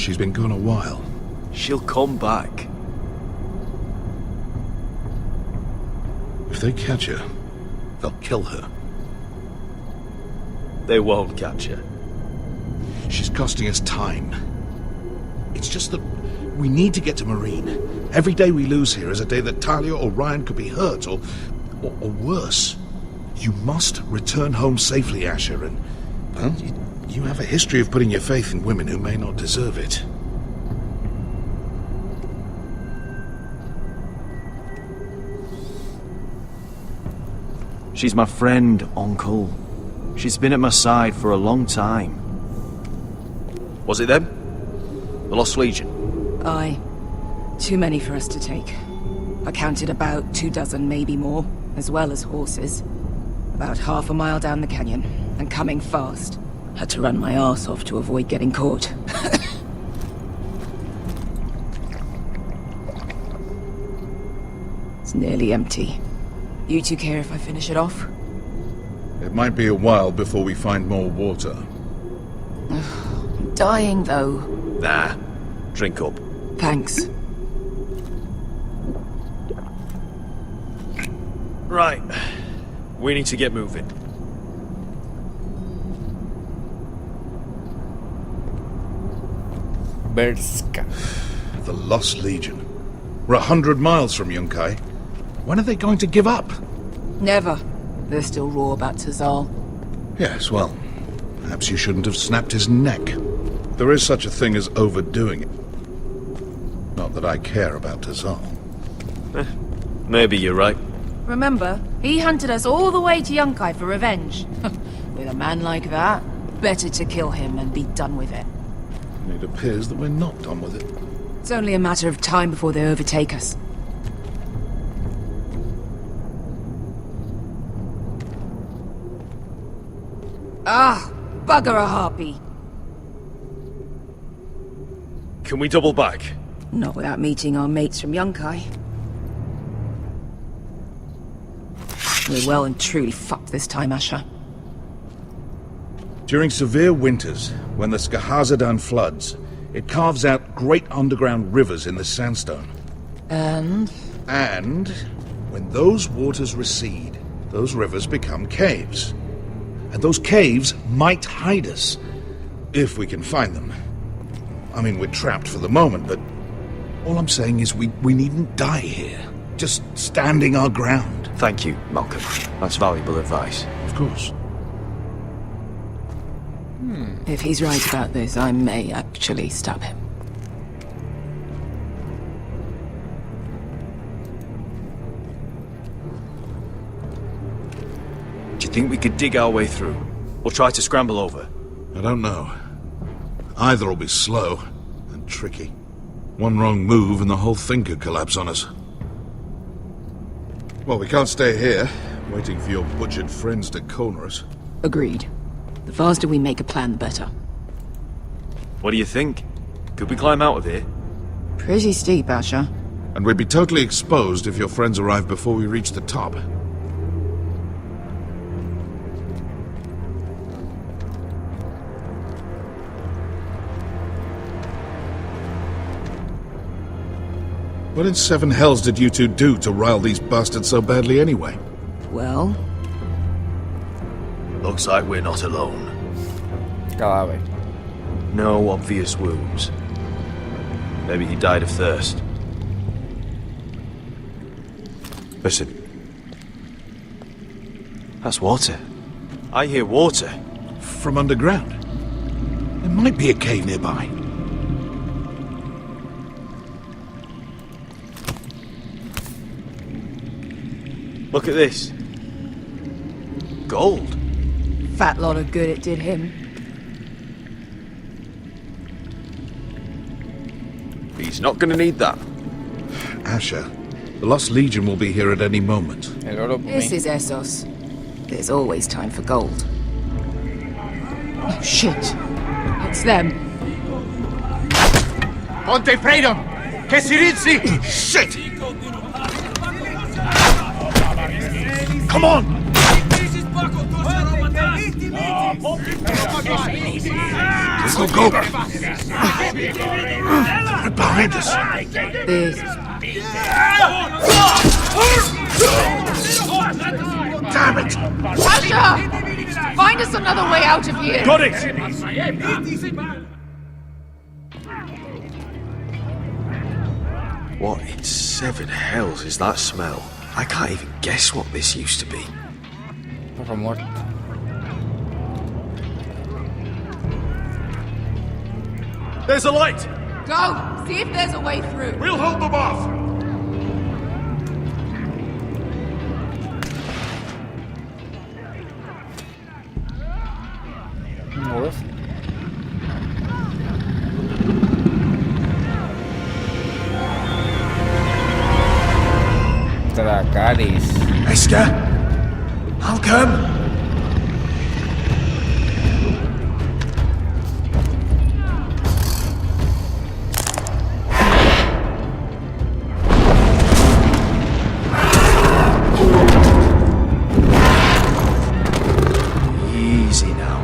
She's been gone a while. She'll come back. If they catch her, they'll kill her. They won't catch her. She's costing us time. It's just that we need to get to Meereen. Every day we lose here is a day that Talia or Ryan could be hurt, or worse. You must return home safely, Asher, and, well, you have a history of putting your faith in women who may not deserve it. She's my friend, Uncle. She's been at my side for a long time. Was it them? The Lost Legion? Aye. Too many for us to take. I counted about 24, maybe more, as well as horses. About half a mile down the canyon, and coming fast. Had to run my arse off to avoid getting caught. It's nearly empty. You two care if I finish it off? It might be a while before we find more water. I'm dying, though. Nah. Drink up. Thanks. Right. We need to get moving. Berska. The Lost Legion. We're 100 miles from Yunkai. When are they going to give up? Never. They're still raw about Tazal. Yes, well, perhaps you shouldn't have snapped his neck. There is such a thing as overdoing it. Not that I care about Tazal. Maybe you're right. Remember, he hunted us all the way to Yunkai for revenge. With a man like that, better to kill him and be done with it. It appears that we're not done with it. It's only a matter of time before they overtake us. Ah, bugger a harpy. Can we double back? Not without meeting our mates from Yunkai. We're well and truly fucked this time, Asher. During severe winters, when the Skahazadan floods, it carves out great underground rivers in the sandstone. And? And when those waters recede, those rivers become caves. And those caves might hide us, if we can find them. I mean, we're trapped for the moment, but all I'm saying is we needn't die here. Just standing our ground. Thank you, Malcolm. That's valuable advice. Of course. If he's right about this, I may actually stab him. Do you think we could dig our way through? Or try to scramble over? I don't know. Either will be slow and tricky. One wrong move and the whole thing could collapse on us. Well, we can't stay here, waiting for your butchered friends to corner us. Agreed. The faster we make a plan, the better. What do you think? Could we climb out of here? Pretty steep, Asher. And we'd be totally exposed if your friends arrive before we reach the top. What in seven hells did you two do to rile these bastards so badly anyway? Well, Looks like we're not alone. Cadáver. No obvious wounds. Maybe he died of thirst. Listen. That's water. I hear water. From underground. There might be a cave nearby. Look at this. Gold. fat lot of good it did him. He's not gonna need that. Asher, the Lost Legion will be here at any moment. El oro por This mí. is Essos. There's always time for gold. Oh, shit. It's them. Ponte freedom! Che si rizzi! Shit! Come on! Go, go! Right behind us! This. Damn it! Asher! Find us another way out of here! Got it! What in seven hells is that smell? I can't even guess what this used to be. Perro muerto. There's a light! Go! See if there's a way through. We'll hold them off! Nuevos. Dracarys. Esker! I'll come! Easy now.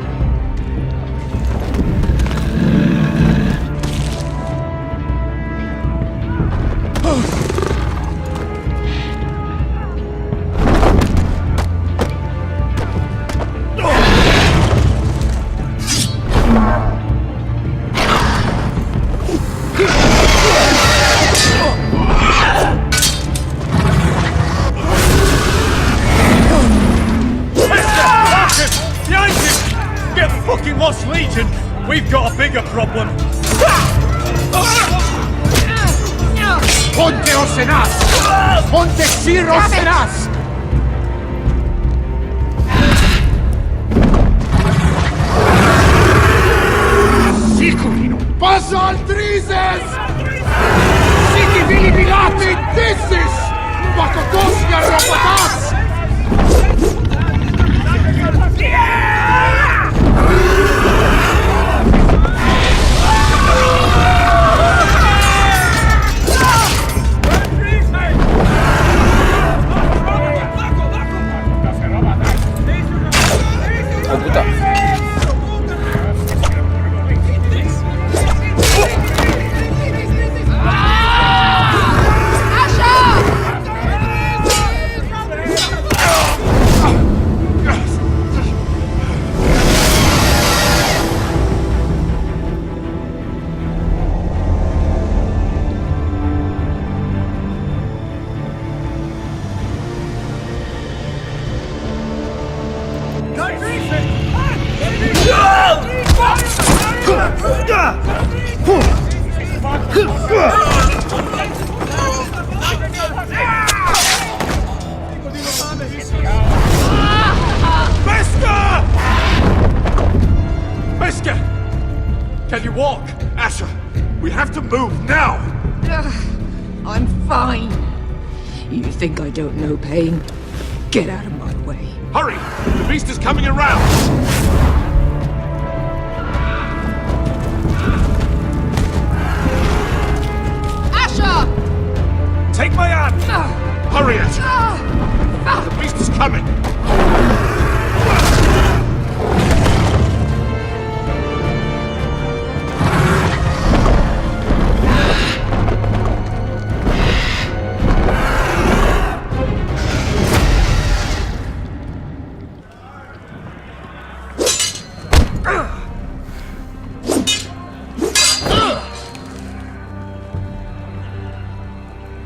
Lost Legion, we've got a bigger problem. Ponteos en us! Ponte Siros en us! Siculino! Passa altrises! Siki vili bilati dissis! Bakotosnia robotas! Oh, puta. Can you walk? Asher, we have to move now! I'm fine. You think I don't know pain? Get out of my way. Hurry! The beast is coming around! Asher! Take my hand! Hurry, Asher! The beast is coming!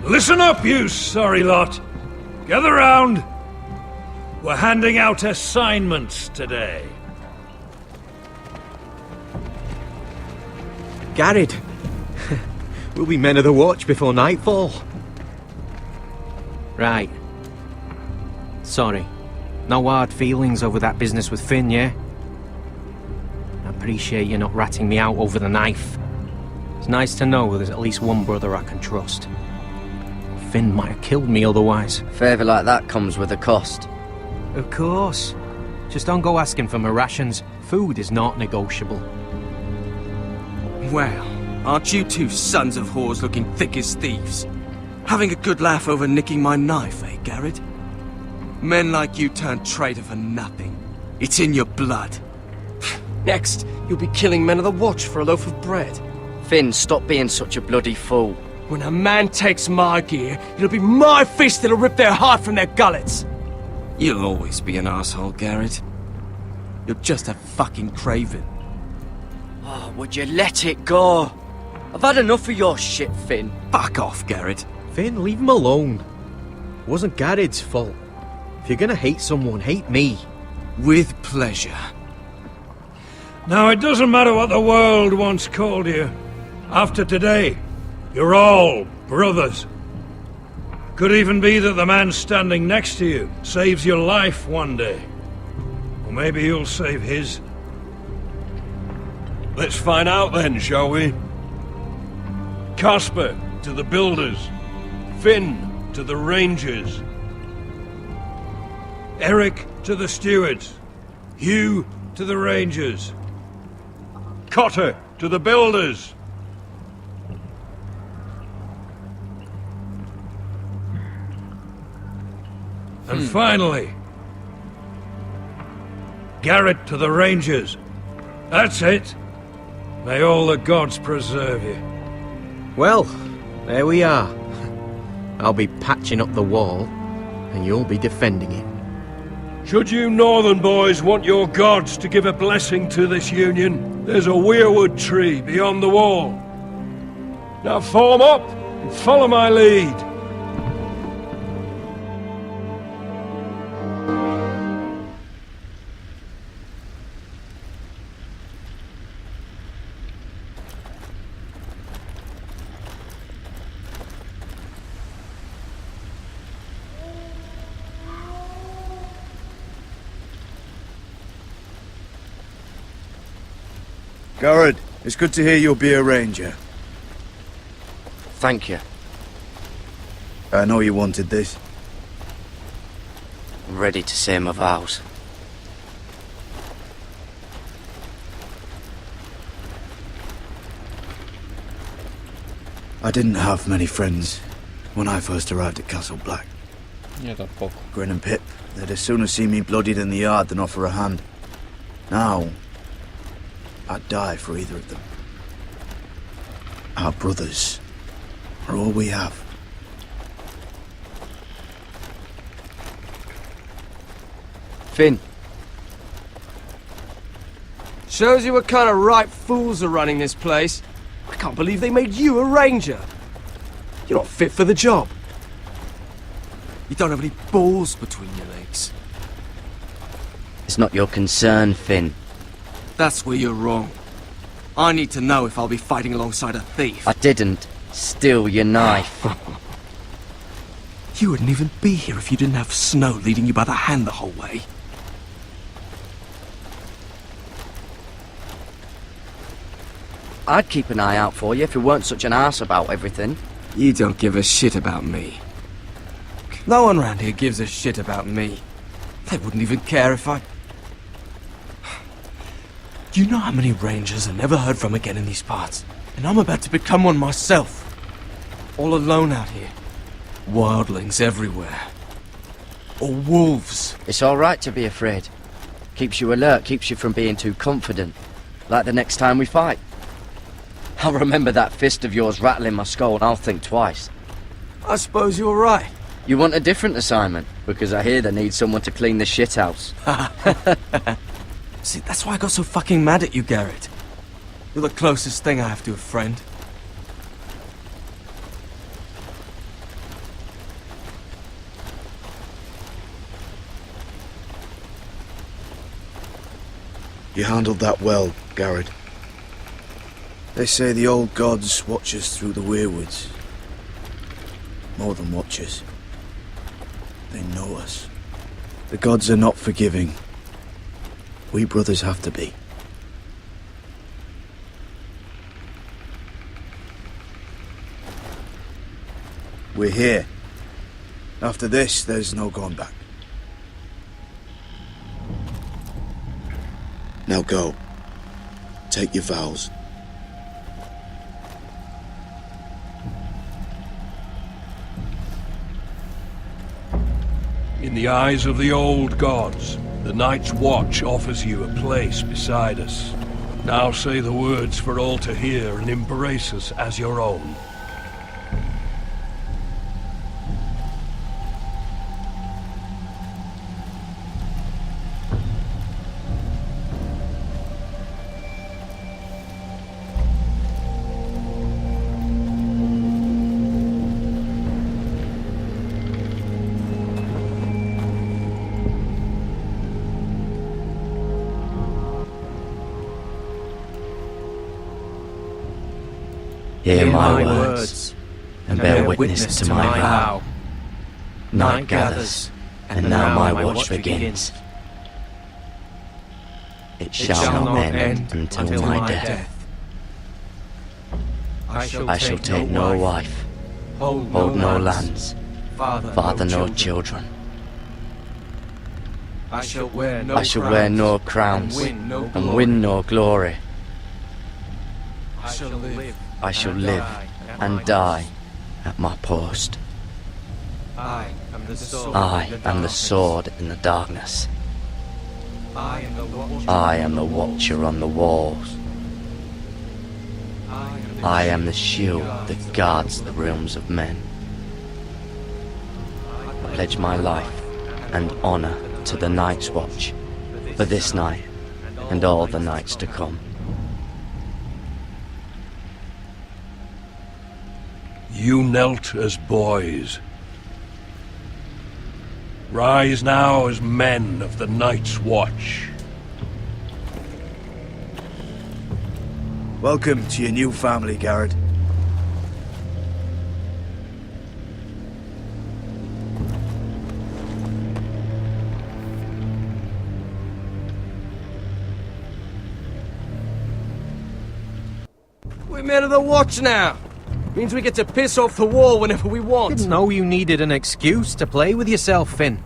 Listen up, you sorry lot. Gather round. We're handing out assignments today. Gared! We'll be men of the watch before nightfall. Right. Sorry. No hard feelings over that business with Finn, yeah? I appreciate you not ratting me out over the knife. It's nice to know there's at least one brother I can trust. Finn might have killed me otherwise. Favour like that comes with a cost. Of course. Just don't go asking for my rations. Food is not negotiable. Well, aren't you two sons of whores looking thick as thieves? Having a good laugh over nicking my knife, eh, Gared? Men like you turn traitor for nothing. It's in your blood. Next, you'll be killing men of the Watch for a loaf of bread. Finn, stop being such a bloody fool. When a man takes my gear, it'll be my fist that'll rip their heart from their gullets. You'll always be an asshole, Gared. You're just a fucking craven. Oh, would you let it go? I've had enough of your shit, Finn. Fuck off, Gared. Finn, leave him alone. It wasn't Gared's fault. If you're gonna hate someone, hate me. With pleasure. Now, it doesn't matter what the world once called you. After today, you're all brothers. Could even be that the man standing next to you saves your life one day. Or maybe you'll save his. Let's find out then, shall we? Casper to the builders. Finn to the rangers. Eric to the stewards. Hugh to the rangers. Cotter to the builders. And finally, Gared to the rangers. That's it. May all the gods preserve you. Well, there we are. I'll be patching up the wall, and you'll be defending it. Should you northern boys want your gods to give a blessing to this union, there's a weirwood tree beyond the wall. Now form up and follow my lead. Gared, it's good to hear you'll be a ranger. Thank you. I know you wanted this. I'm ready to say my vows. I didn't have many friends when I first arrived at Castle Black. Yo tampoco. Grin and Pip, they'd as soon see me bloodied in the yard than offer a hand. Now, I'd die for either of them. Our brothers are all we have. Finn, Shows you what kind of ripe fools are running this place. I can't believe they made you a ranger. You're not fit for the job. You don't have any balls between your legs. it's not your concern, Finn. That's where you're wrong. I need to know if I'll be fighting alongside a thief. I didn't steal your knife. You wouldn't even be here if you didn't have Snow leading you by the hand the whole way. I'd keep an eye out for you if you weren't such an arse about everything. You don't give a shit about me. No one round here gives a shit about me. They wouldn't even care if I... Do you know how many rangers are never heard from again in these parts? And I'm about to become one myself. All alone out here. Wildlings everywhere. Or wolves. It's all right to be afraid. Keeps you alert, keeps you from being too confident. Like the next time we fight. I'll remember that fist of yours rattling my skull and I'll think twice. I suppose you're right. You want a different assignment? Because I hear they need someone to clean the shithouse. See, that's why I got so fucking mad at you, Gared. You're the closest thing I have to a friend. You handled that well, Gared. They say the old gods watch us through the weirwoods. More than watch us. They know us. The gods are not forgiving. We brothers have to be. We're here. After this, there's no going back. Now go. Take your vows. In the eyes of the old gods, The Night's Watch offers you a place beside us. Now say the words for all to hear and embrace us as your own. Hear my words, and bear witness to my vow. Night gathers, and now my watch begins. It shall not end until my death. I shall take no wife, hold no lands, father no children. I shall wear no crowns, and win no glory. I shall live and die at my post. I am the sword in the darkness. I am the watcher on the walls. I am the shield that guards the realms of men. I pledge my life and honor to the Night's Watch for this night and all the nights to come. You knelt as boys. Rise now as men of the Night's Watch. Welcome to your new family, Gared. We're men of the Watch now. Means we get to piss off the wall whenever we want. Didn't know you needed an excuse to play with yourself, Finn.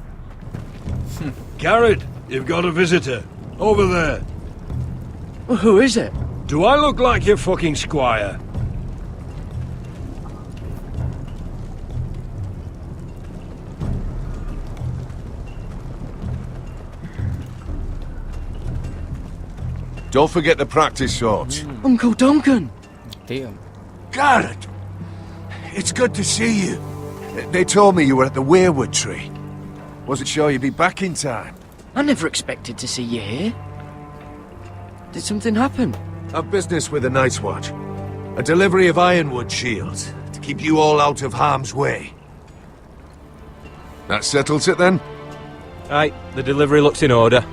Gared, you've got a visitor. Over there. Well, who is it? Do I look like your fucking squire? Don't forget the practice swords. Uncle Duncan! Damn. Gared! It's good to see you. They told me you were at the weirwood tree. Wasn't sure you'd be back in time. I never expected to see you here. Did something happen? I've business with the Night's Watch. A delivery of ironwood shields to keep you all out of harm's way. That settles it then? Aye, the delivery looks in order.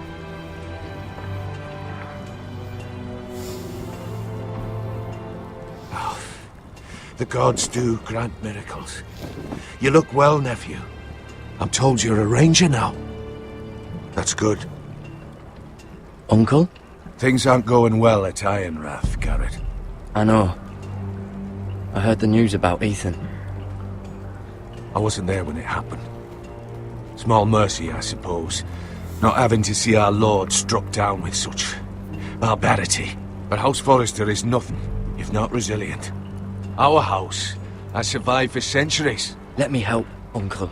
The gods do grant miracles. You look well, nephew. I'm told you're a ranger now. That's good. Uncle? Things aren't going well at Ironrath, Gared. I know. I heard the news about Ethan. I wasn't there when it happened. Small mercy, I suppose, not having to see our lord struck down with such barbarity. But House Forrester is nothing if not resilient. Our house has survived for centuries. Let me help, Uncle.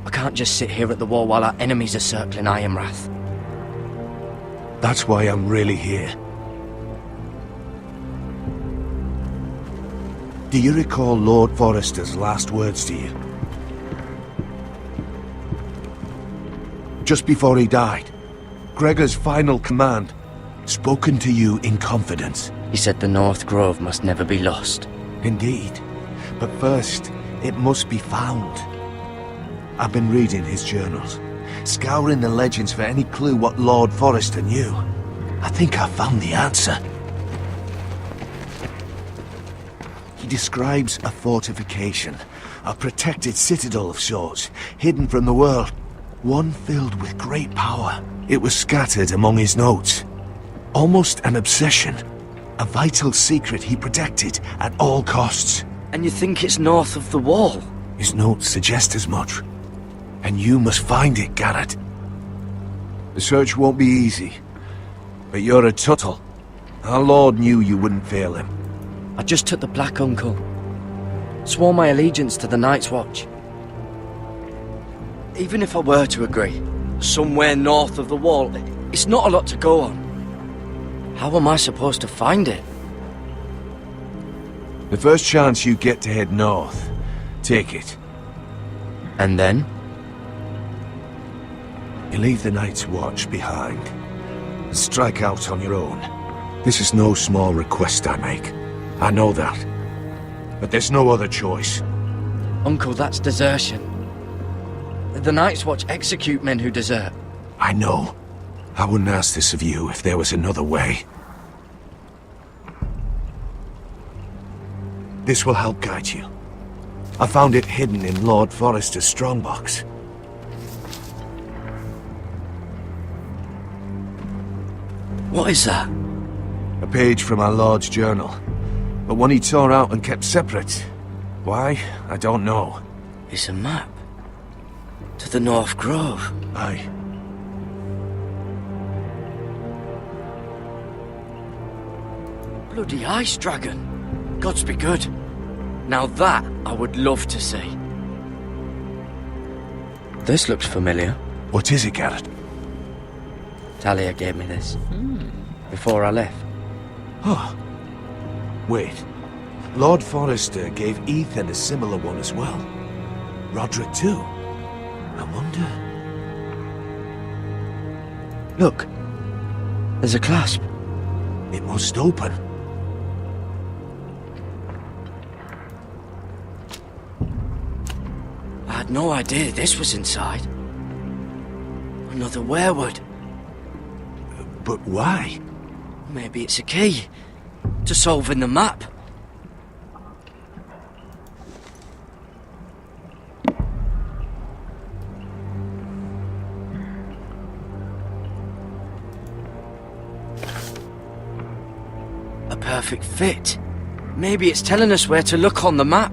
I can't just sit here at the wall while our enemies are circling Ironrath. That's why I'm really here. Do you recall Lord Forrester's last words to you? Just before he died, Gregor's final command, spoken to you in confidence. He said the North Grove must never be lost. Indeed. But first, it must be found. I've been reading his journals, scouring the legends for any clue what Lord Forrester knew. I think I found the answer. He describes a fortification, a protected citadel of sorts, hidden from the world, one filled with great power. It was scattered among his notes. Almost an obsession. A vital secret he protected at all costs. And you think it's north of the wall? His notes suggest as much. And you must find it, Gared. The search won't be easy. But you're a Tuttle. Our lord knew you wouldn't fail him. I just took the black, Uncle. Swore my allegiance to the Night's Watch. Even if I were to agree, somewhere north of the wall. It's not a lot to go on. How am I supposed to find it? The first chance you get to head north, take it. And then? You leave the Night's Watch behind, and strike out on your own. This is no small request I make. I know that. But there's no other choice. Uncle, that's desertion. The Night's Watch execute men who desert. I know. I wouldn't ask this of you if there was another way. This will help guide you. I found it hidden in Lord Forrester's strongbox. What is that? A page from our Lord's journal. But one he tore out and kept separate. Why? I don't know. It's a map. To the North Grove. Aye. Bloody ice dragon. Gods be good. Now that I would love to see. This looks familiar. What is it, Gared? Talia gave me this. Before I left. Oh. Wait. Lord Forrester gave Ethan a similar one as well. Roderick too. I wonder... Look. There's a clasp. It must open. I had no idea this was inside. Another werewood. But why? Maybe it's a key to solving the map. A perfect fit. Maybe it's telling us where to look on the map.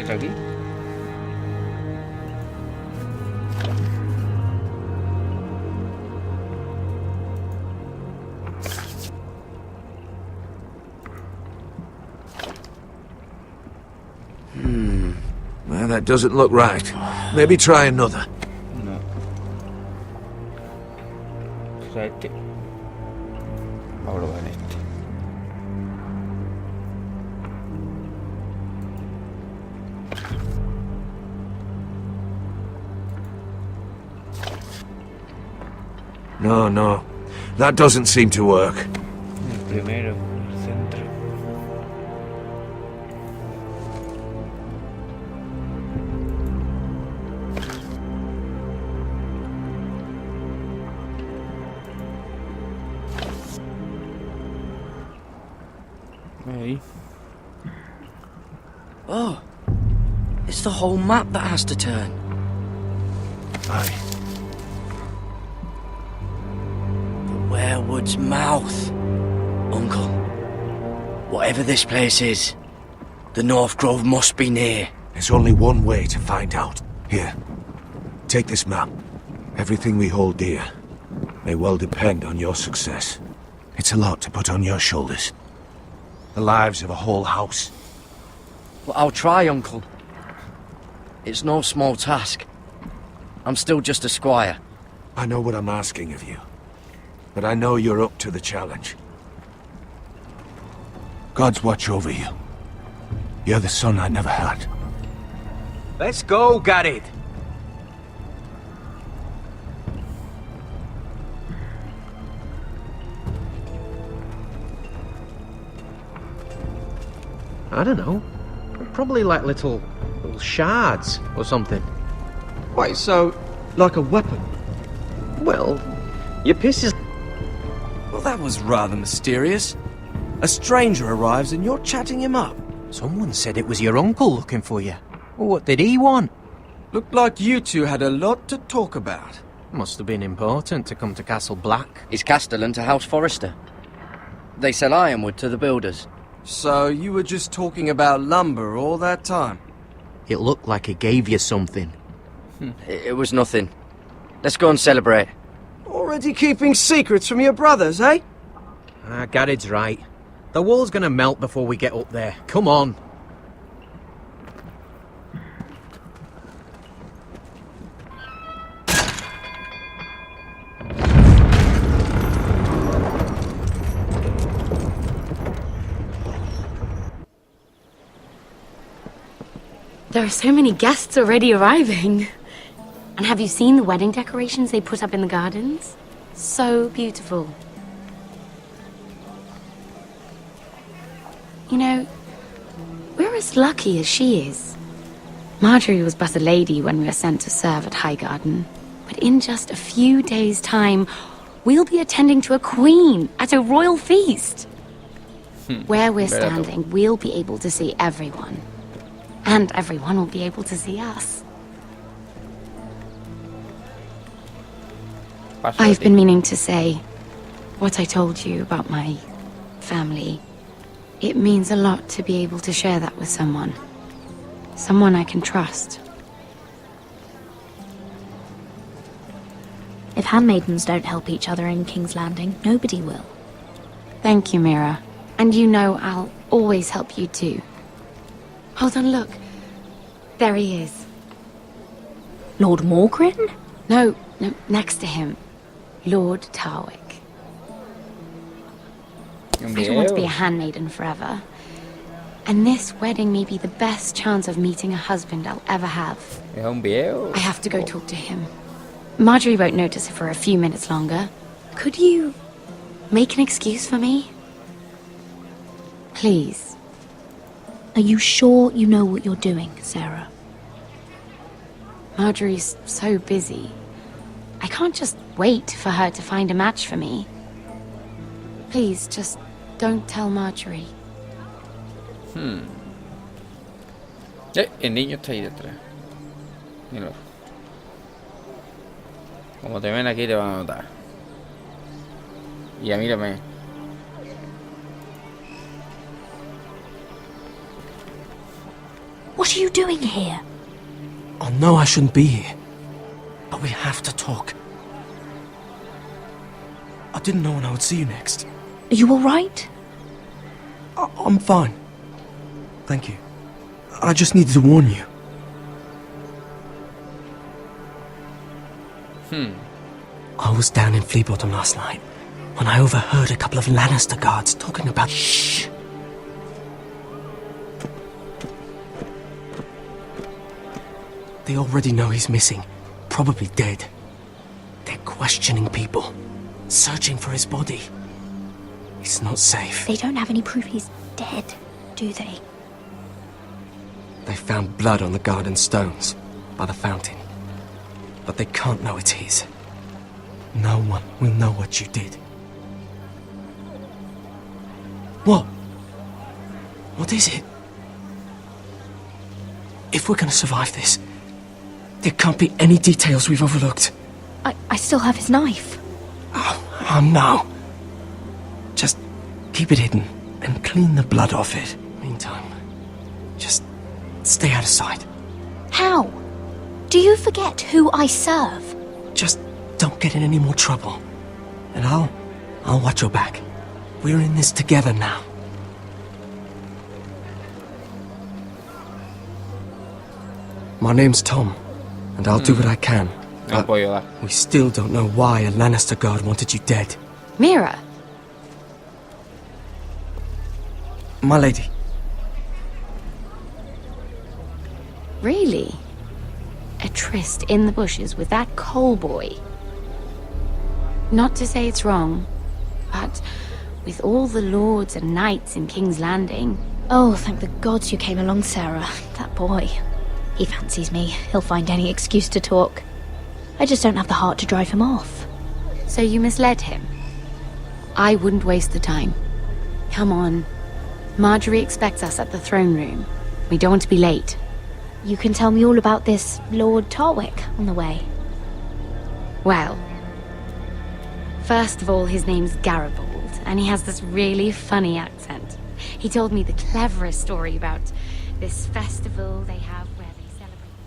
Lagi. Well, that doesn't look right. Maybe try another. No. Right. Ahora va en este. No. That doesn't seem to work. El primero, el centro. Ahí. Oh, it's the whole map that has to turn. Aye. Werewood's mouth. Uncle, whatever this place is, the North Grove must be near. There's only one way to find out. Here, take this map. Everything we hold dear may well depend on your success. It's a lot to put on your shoulders. The lives of a whole house. Well, I'll try, Uncle. It's no small task. I'm still just a squire. I know what I'm asking of you, but I know you're up to the challenge. Gods watch over you. You're the son I never had. Let's go, Gared. I don't know. Probably like little shards or something. Wait, so, like a weapon? Well, your piss is... Well, that was rather mysterious. A stranger arrives and you're chatting him up. Someone said it was your uncle looking for you. Well, what did he want? Looked like you two had a lot to talk about. Must have been important to come to Castle Black. It's Castellan to House Forrester. They sell ironwood to the builders. So you were just talking about lumber all that time? It looked like he gave you something. It was nothing. Let's go and celebrate. Already keeping secrets from your brothers, eh? Gared's right. The wall's gonna melt before we get up there. Come on. There are so many guests already arriving. And have you seen the wedding decorations they put up in the gardens? So beautiful. You know, we're as lucky as she is. Margaery was but a lady when we were sent to serve at Highgarden. But in just a few days' time, we'll be attending to a queen at a royal feast. Where we're standing, we'll be able to see everyone. And everyone will be able to see us. I've been meaning to say what I told you about my family. It means a lot to be able to share that with someone. Someone I can trust. If handmaidens don't help each other in King's Landing, nobody will. Thank you, Mira. And you know I'll always help you too. Hold on, look. There he is. Lord Morgrin? No, next to him. Lord Tarwick. I don't want to be a handmaiden forever. And this wedding may be the best chance of meeting a husband I'll ever have. I have to go talk to him. Margaery won't notice it for a few minutes longer. Could you make an excuse for me? Please. Are you sure you know what you're doing, Sarah? Margaery's so busy. I can't just wait for her to find a match for me. Please, just don't tell Margaery. El niño está ahí detrás. Míralo. Como te ven aquí te van a notar. Y mírame. What are you doing here? I know I shouldn't be here, but we have to talk. I didn't know when I would see you next. Are you alright? I'm fine. Thank you. I just needed to warn you. I was down in Flea Bottom last night when I overheard a couple of Lannister guards talking about... Shh! They already know he's missing. Probably dead. They're questioning people. Searching for his body. It's not safe. They don't have any proof he's dead, do they? They found blood on the garden stones by the fountain. But they can't know it's his. No one will know what you did. What? What is it? If we're gonna survive this, there can't be any details we've overlooked. I still have his knife. Oh no. Just keep it hidden and clean the blood off it. Meantime, just stay out of sight. How? Do you forget who I serve? Just don't get in any more trouble. And I'll watch your back. We're in this together now. My name's Tom, and I'll do what I can. But we still don't know why a Lannister guard wanted you dead. Mira! My lady. Really? A tryst in the bushes with that coal boy? Not to say it's wrong, but with all the lords and knights in King's Landing... Oh, thank the gods you came along, Sarah. That boy. He fancies me. He'll find any excuse to talk. I just don't have the heart to drive him off. So you misled him? I wouldn't waste the time. come on. Margaery expects us at the throne room. We don't want to be late. You can tell me all about this Lord Tarwick on the way. Well, first of all, his name's Garibaldi, and he has this really funny accent. He told me the cleverest story about this festival they have where they celebrate.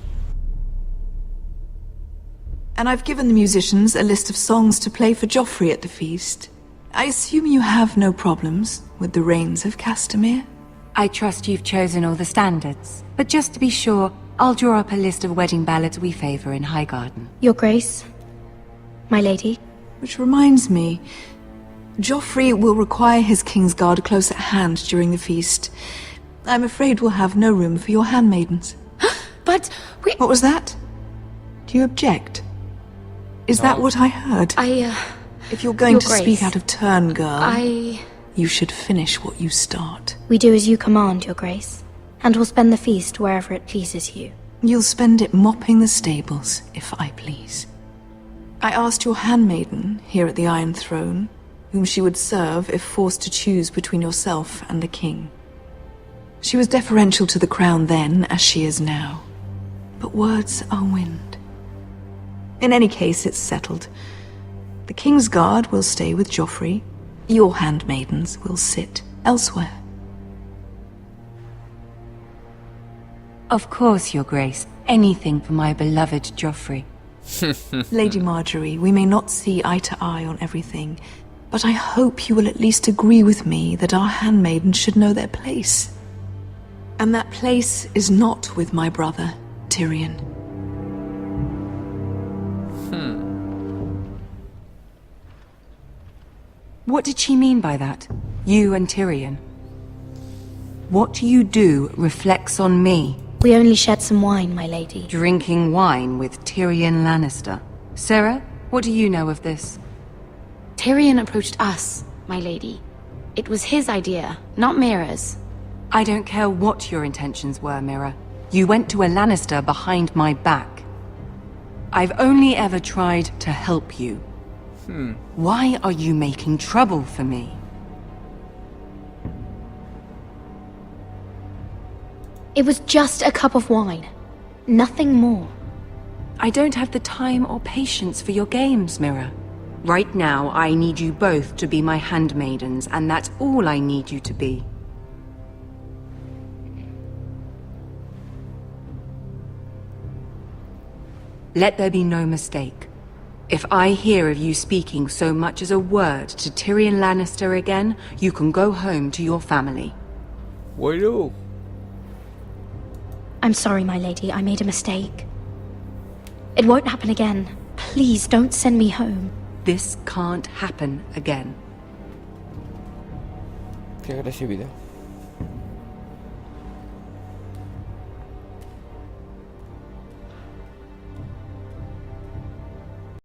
And I've given the musicians a list of songs to play for Joffrey at the feast. I assume you have no problems with the Rains of Castamere? I trust you've chosen all the standards. But just to be sure, I'll draw up a list of wedding ballads we favor in Highgarden. Your Grace, my lady. Which reminds me, Joffrey will require his Kingsguard close at hand during the feast. I'm afraid we'll have no room for your handmaidens. But we... What was that? Do you object? Is that what I heard? If you're going to speak out of turn, girl, you should finish what you start. We do as you command, Your Grace, and we'll spend the feast wherever it pleases you. You'll spend it mopping the stables, if I please. I asked your handmaiden here at the Iron Throne whom she would serve if forced to choose between yourself and the king. She was deferential to the crown then, as she is now. But words are wind. In any case, it's settled. The Kingsguard will stay with Joffrey. Your handmaidens will sit elsewhere. Of course, Your Grace. Anything for my beloved Joffrey. Lady Margaery, we may not see eye to eye on everything, but I hope you will at least agree with me that our handmaidens should know their place. And that place is not with my brother, Tyrion. What did she mean by that? You and Tyrion? What you do reflects on me. We only shed some wine, my lady. Drinking wine with Tyrion Lannister. Sarah, what do you know of this? Tyrion approached us, my lady. It was his idea, not Mira's. I don't care what your intentions were, Mira. You went to a Lannister behind my back. I've only ever tried to help you. Why are you making trouble for me? It was just a cup of wine. Nothing more. I don't have the time or patience for your games, Mira. Right now, I need you both to be my handmaidens, and that's all I need you to be. Let there be no mistake. If I hear of you speaking so much as a word to Tyrion Lannister again, you can go home to your family. Bueno. I'm sorry, my lady. I made a mistake. It won't happen again. Please don't send me home. This can't happen again. Qué agresividad.